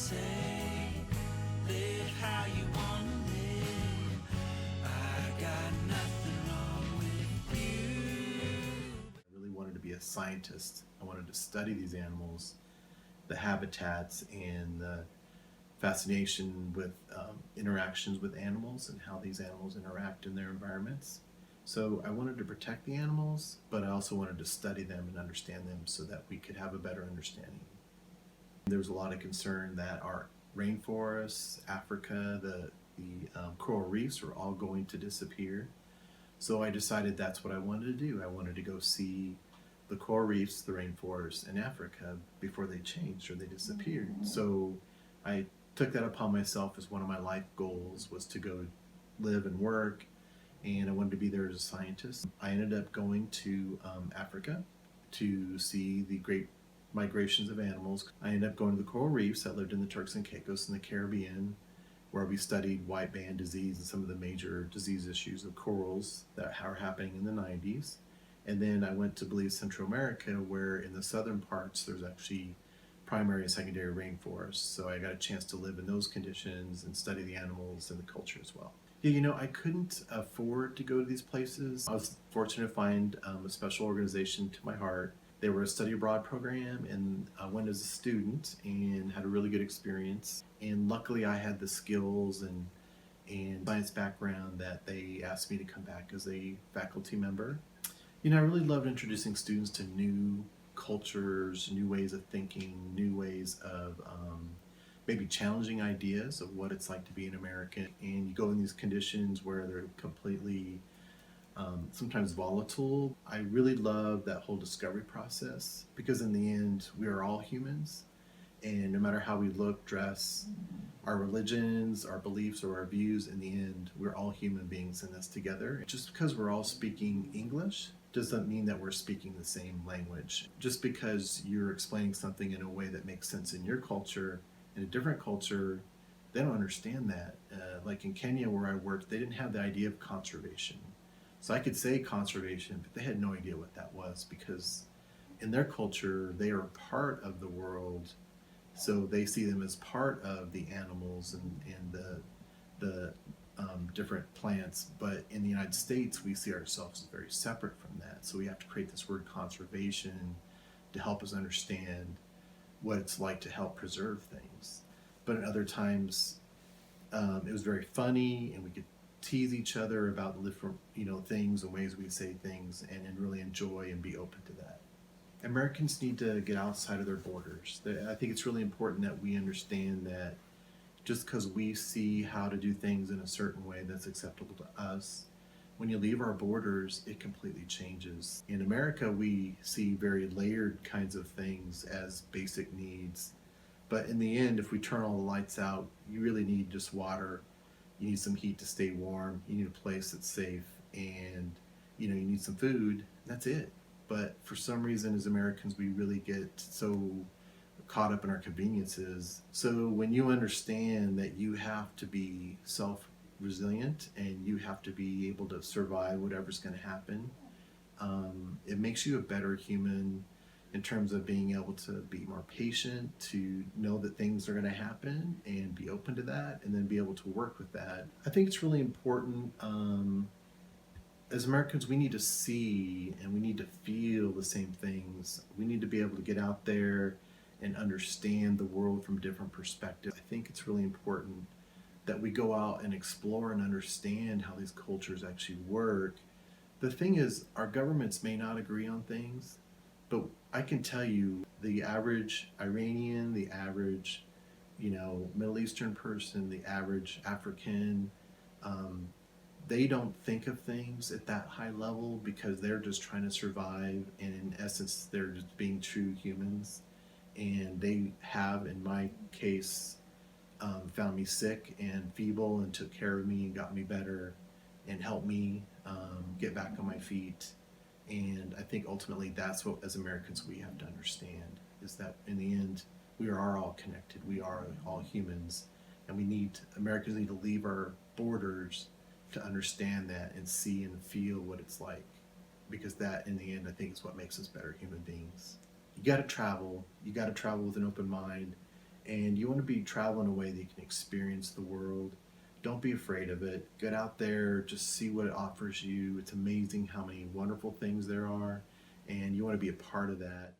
say, live how you wanna live. I got nothing wrong with you. I really wanted to be a scientist. I wanted to study these animals, the habitats, and the fascination with interactions with animals and how these animals interact in their environments. So I wanted to protect the animals, but I also wanted to study them and understand them so that we could have a better understanding. There was a lot of concern that our rainforests, Africa, the coral reefs were all going to disappear. So I decided that's what I wanted to do. I wanted to go see the coral reefs, the rainforests in Africa before they changed or they disappeared. So I took that upon myself as one of my life goals, was to go live and work, and I wanted to be there as a scientist. I ended up going to Africa to see the great migrations of animals. I ended up going to the coral reefs that lived in the Turks and Caicos in the Caribbean, where we studied white band disease and some of the major disease issues of corals that are happening in the 90s. And then I went to Belize, Central America, where in the southern parts there's actually primary and secondary rainforests. So I got a chance to live in those conditions and study the animals and the culture as well. Yeah, I couldn't afford to go to these places. I was fortunate to find a special organization to my heart. They were a study abroad program, and I went as a student and had a really good experience. And luckily I had the skills and science background that they asked me to come back as a faculty member. I really loved introducing students to new cultures, new ways of thinking, new ways of maybe challenging ideas of what it's like to be an American. And you go in these conditions where they're completely sometimes volatile. I really love that whole discovery process, because in the end, we are all humans. And no matter how we look, dress, our religions, our beliefs, or our views, in the end, we're all human beings in this together. Just because we're all speaking English doesn't mean that we're speaking the same language. Just because you're explaining something in a way that makes sense in your culture, in a different culture, they don't understand that. Like in Kenya where I worked, they didn't have the idea of conservation. So I could say conservation, but they had no idea what that was, because in their culture, they are part of the world. So they see them as part of the animals and the different plants. But in the United States, we see ourselves as very separate from that. So we have to create this word conservation to help us understand what it's like to help preserve things. But at other times, it was very funny, and we could tease each other about different things and ways we say things, and really enjoy and be open to that. Americans need to get outside of their borders. I think it's really important that we understand that just because we see how to do things in a certain way that's acceptable to us, when you leave our borders, it completely changes. In America, we see very layered kinds of things as basic needs. But in the end, if we turn all the lights out, you really need just water. You need some heat to stay warm. You need a place that's safe, and you need some food. That's it. But for some reason, as Americans, we really get so caught up in our conveniences. So when you understand that you have to be self-resilient and you have to be able to survive whatever's going to happen, it makes you a better human in terms of being able to be more patient, to know that things are going to happen and be open to that, and then be able to work with that. I think it's really important. As Americans, we need to see and we need to feel the same things. We need to be able to get out there and understand the world from different perspectives. I think it's really important that we go out and explore and understand how these cultures actually work. The thing is, our governments may not agree on things, but I can tell you the average Iranian, the average Middle Eastern person, the average African, they don't think of things at that high level, because they're just trying to survive, and in essence they're just being true humans. And they have, in my case, found me sick and feeble and took care of me and got me better and helped me get back on my feet. And I think ultimately that's what, as Americans, we have to understand, is that in the end, we are all connected. We are all humans, and Americans need to leave our borders to understand that and see and feel what it's like, because that, in the end, I think is what makes us better human beings. You got to travel with an open mind, and you want to be traveling in a way that you can experience the world. Don't be afraid of it. Get out there, just see what it offers you. It's amazing how many wonderful things there are, and you want to be a part of that.